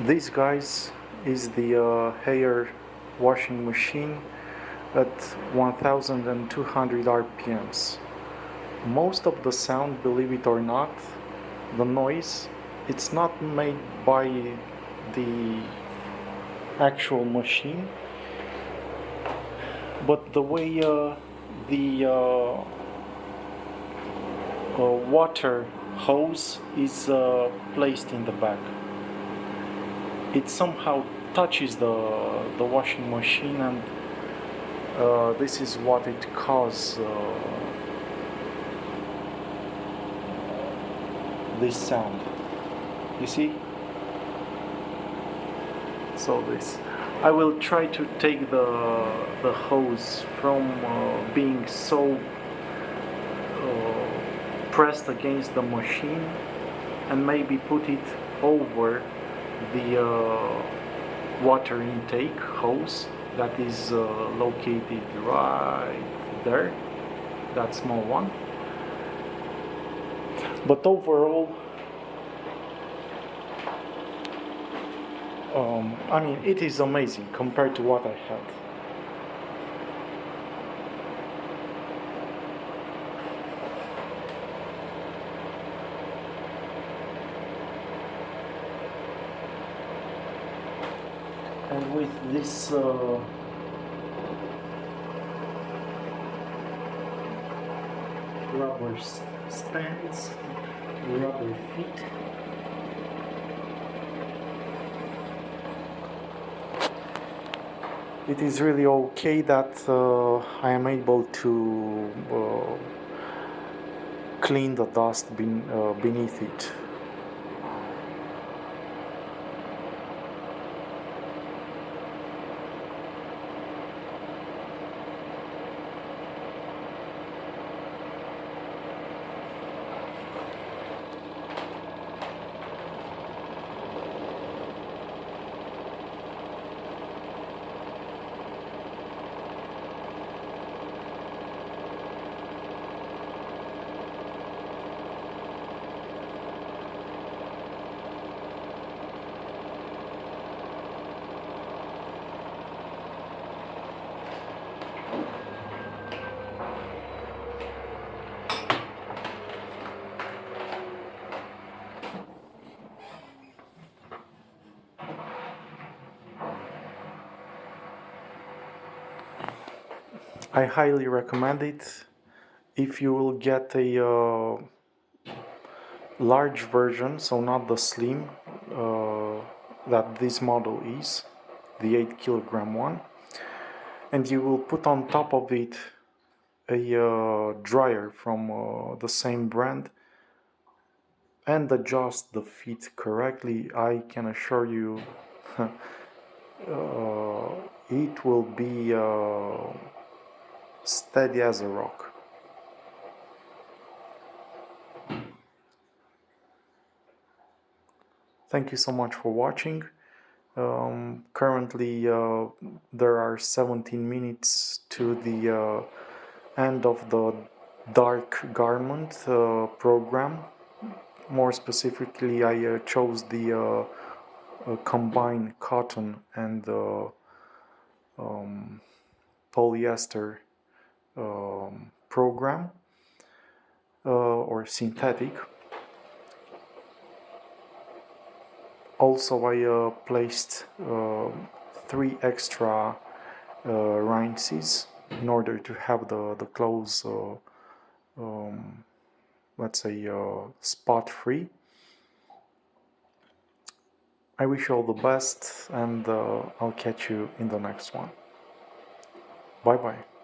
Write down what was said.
This, guys, is the hair washing machine at 1200 RPMs. Most of the sound, believe it or not, the noise, it's not made by the actual machine, but the way the water hose is placed in the back. It somehow touches the washing machine, and this is what it causes this sound. You see? So this, I will try to take the hose from being so pressed against the machine, and maybe put it over the water intake hose that is located right there, that small one. But overall, I mean, it is amazing compared to what I had. And with this rubber stands, rubber feet, it is really okay that I am able to clean the dust beneath it. I highly recommend it. If you will get a large version, so not the slim that this model is, the 8 kilogram one, and you will put on top of it a dryer from the same brand and adjust the feet correctly, I can assure you it will be steady as a rock. Thank you so much for watching. Currently there are 17 minutes to the end of the dark garment program. More specifically, I chose the combined cotton and polyester program or synthetic. Also, I placed 3 extra rinses in order to have the clothes, let's say, spot free. I wish you all the best, and I'll catch you in the next one. Bye bye.